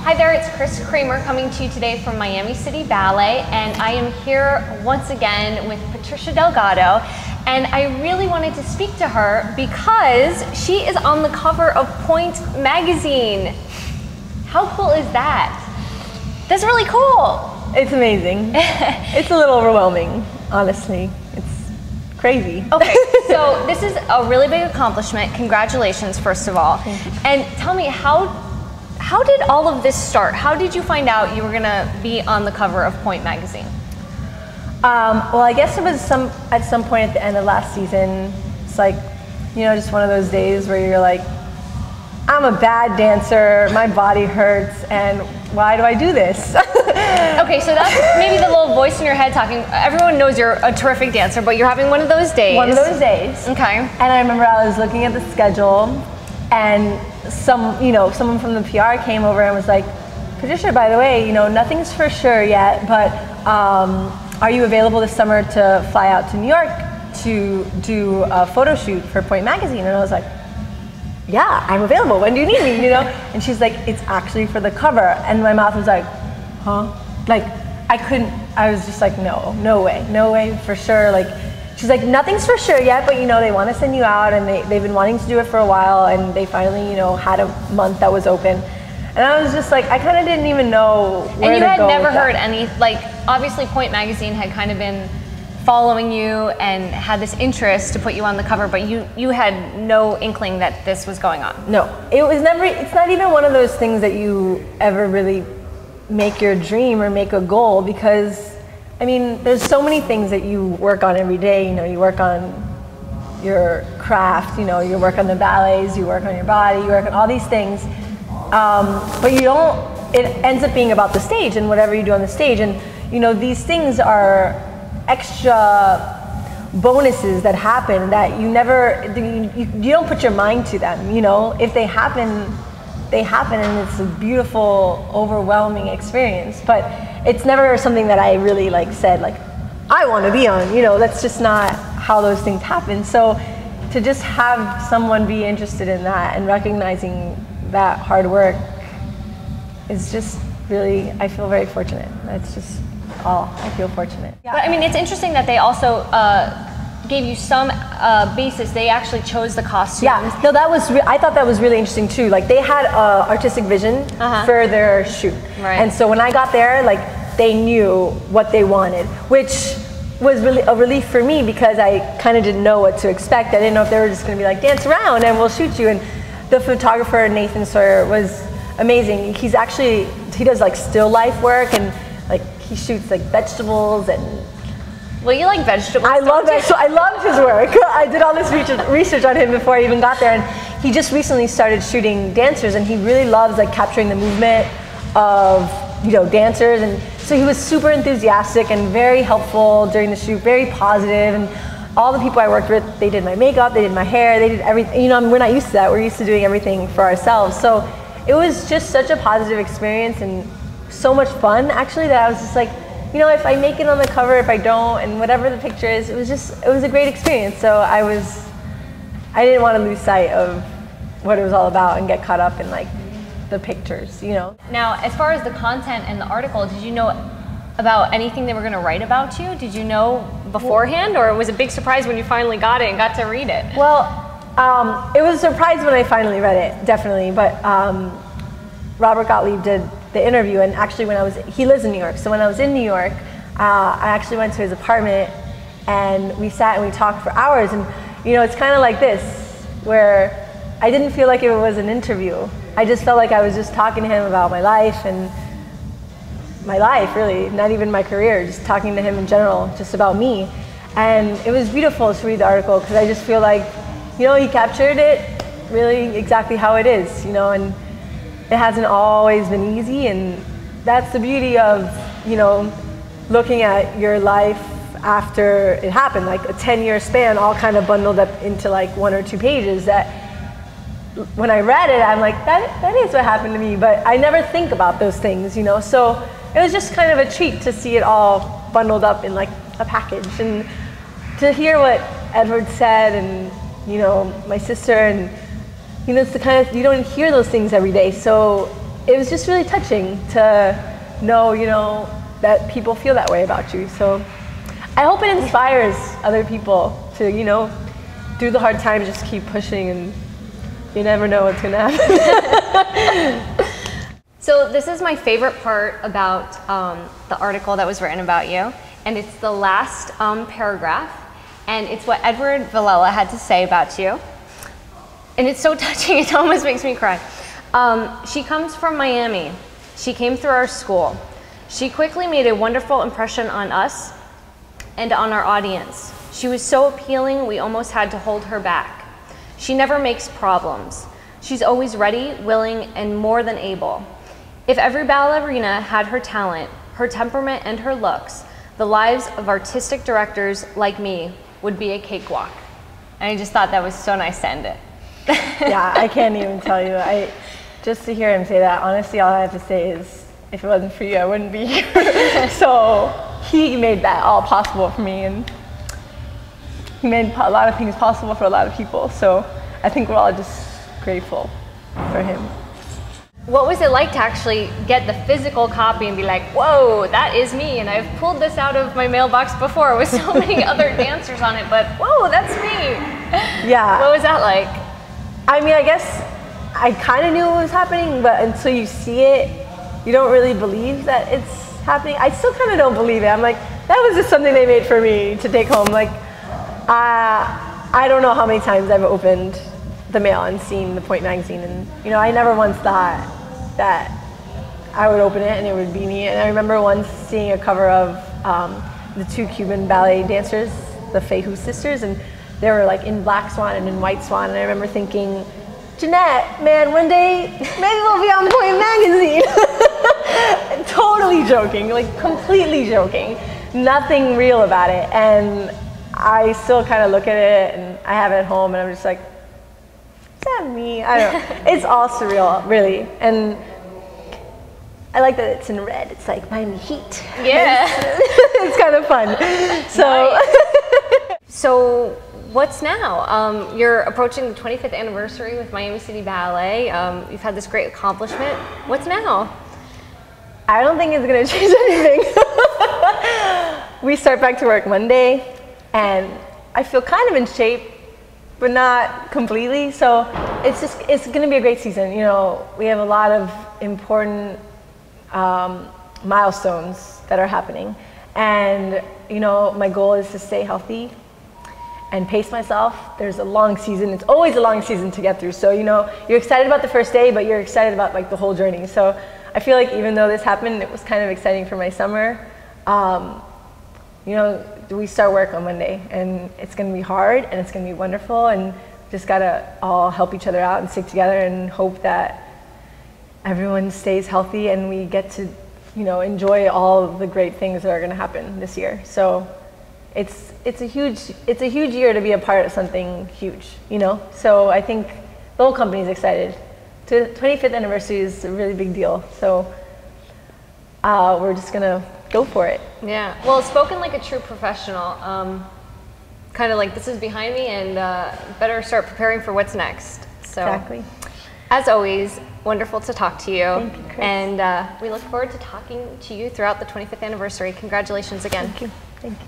Hi there, it's Chris Kramer coming to you today from Miami City Ballet, and I am here once again with Patricia Delgado, and I really wanted to speak to her because she is on the cover of Pointe Magazine. How cool is that? That's really cool. It's amazing. It's a little overwhelming, honestly. It's crazy. Okay, so this is a really big accomplishment. Congratulations, first of all. Thank you. And tell me, how did all of this start? How did you find out you were gonna be on the cover of Pointe Magazine? Well, I guess it was at some point at the end of last season. It's like, you know, just one of those days where you're like, I'm a bad dancer, my body hurts, and why do I do this? Okay, so that's maybe the little voice in your head talking. Everyone knows you're a terrific dancer, but you're having one of those days. One of those days. Okay. And I remember I was looking at the schedule, and someone from the PR came over and was like, Patricia, by the way, nothing's for sure yet, but are you available this summer to fly out to New York to do a photo shoot for Pointe Magazine? And I was like, yeah, I'm available. When do you need me? And she's like, it's actually for the cover. And my mouth was like, huh? Like, I was just like, no way, for sure. Like, she's like, nothing's for sure yet, but they want to send you out, and they've been wanting to do it for a while, and they finally, had a month that was open. And I was just like, I kind of didn't even know where to go. And you had never heard any, like, obviously Pointe Magazine had kind of been following you and had this interest to put you on the cover, but you had no inkling that this was going on. No, it's not even one of those things that you ever really make your dream or make a goal, because I mean, there's so many things that you work on every day. You work on your craft, you work on the ballets, you work on your body, you work on all these things. But it ends up being about the stage and whatever you do on the stage. And, these things are extra bonuses that happen that you don't put your mind to them. If they happen, they happen, and it's a beautiful, overwhelming experience. But it's never something that I really said I want to be on. That's just not how those things happen. So to just have someone be interested in that and recognizing that hard work is just really, I feel very fortunate. That's just all. I feel fortunate. Yeah. But I mean, it's interesting that they also gave you some basis. They actually chose the costumes. Yeah, no, I thought that was really interesting too. Like, they had artistic vision for their shoot. Right. And so when I got there, they knew what they wanted, which was really a relief for me, because I kind of didn't know what to expect. I didn't know if they were just going to be like, dance around and we'll shoot you. And the photographer, Nathan Sawyer, was amazing. He does still life work, and he shoots vegetables and. Well, you like vegetables. I love that. So I loved his work. I did all this research on him before I even got there, and he just recently started shooting dancers, and he really loves capturing the movement of dancers, and so he was super enthusiastic and very helpful during the shoot, very positive, and all the people I worked with, they did my makeup, they did my hair, they did everything. We're not used to that. We're used to doing everything for ourselves. So it was just such a positive experience and so much fun, actually, that I was just like, if I make it on the cover, if I don't, and whatever the picture is, it was a great experience. So I didn't want to lose sight of what it was all about and get caught up in the pictures, Now, as far as the content and the article, did you know about anything they were going to write about you? Did you know beforehand, or it was a big surprise when you finally got it and got to read it? Well, it was a surprise when I finally read it, definitely. But Robert Gottlieb did the interview, and actually he lives in New York, so when I was in New York, I actually went to his apartment, and we sat and we talked for hours, and it's kind of like this, where I didn't feel like it was an interview. I just felt like I was just talking to him about my life, and my life, really, not even my career, just talking to him in general, just about me. And it was beautiful to read the article, because I just feel like, he captured it really exactly how it is, and it hasn't always been easy, and that's the beauty of, looking at your life after it happened, a 10-year span, all kind of bundled up into 1 or 2 pages, that when I read it, I'm like, that is what happened to me, but I never think about those things, so it was just kind of a treat to see it all bundled up in a package, and to hear what Edward said, and my sister, and it's the kind of, you don't hear those things every day, so it was just really touching to know, you know, that people feel that way about you. So I hope it inspires other people to, you know, through the hard times, just keep pushing, and you never know what's gonna happen. So this is my favorite part about the article that was written about you, and it's the last paragraph, and it's what Edward Villella had to say about you. And it's so touching, it almost makes me cry. She comes from Miami. She came through our school. She quickly made a wonderful impression on us and on our audience. She was so appealing, we almost had to hold her back. She never makes problems. She's always ready, willing, and more than able. If every ballerina had her talent, her temperament, and her looks, the lives of artistic directors like me would be a cakewalk. And I just thought that was so nice to end it. Yeah, I can't even tell you. Just to hear him say that, honestly, all I have to say is, if it wasn't for you, I wouldn't be here. So he made that all possible for me, and he made a lot of things possible for a lot of people. So I think we're all just grateful for him. What was it like to actually get the physical copy and be like, whoa, that is me, and I've pulled this out of my mailbox before with so many other dancers on it, but whoa, that's me. Yeah. What was that like? I mean, I guess I kind of knew what was happening, but until you see it, you don't really believe that it's happening. I still kind of don't believe it. I'm like, that was just something they made for me to take home. Like, I don't know how many times I've opened the mail and seen the Pointe Magazine, and you know, I never once thought that I would open it and it would be me. And I remember once seeing a cover of the two Cuban ballet dancers, the photoshoot sisters, and they were like in Black Swan and in White Swan, and I remember thinking, Jeanette, man, one day maybe we'll be on Pointe Magazine. Totally joking, like completely joking, nothing real about it. And I still kind of look at it, and I have it at home, and I'm just like, is that me? I don't know. It's all surreal, really. And I like that it's in red. It's like Miami Heat. Yeah. It's kind of fun. So, nice. So what's now? You're approaching the 25th anniversary with Miami City Ballet. You've had this great accomplishment. What's now? I don't think it's going to change anything. We start back to work Monday, and I feel kind of in shape, but not completely. So it's going to be a great season. You know, we have a lot of important milestones that are happening, and you know, my goal is to stay healthy and pace myself. There's a long season. It's always a long season to get through. So you know, you're excited about the first day, but you're excited about like the whole journey. So I feel like even though this happened, it was kind of exciting for my summer. You know, we start work on Monday, and it's going to be hard, and it's going to be wonderful, and just got to all help each other out and stick together and hope that everyone stays healthy and we get to, you know, enjoy all the great things that are going to happen this year. So it's a huge year to be a part of something huge, you know. So I think the whole company is excited. The 25th anniversary is a really big deal. So we're just going to go for it. Yeah. Well, spoken like a true professional. Kind of like, this is behind me, and better start preparing for what's next. So, exactly. As always, wonderful to talk to you. Thank you, Chris. And we look forward to talking to you throughout the 25th anniversary. Congratulations again. Thank you. Thank you.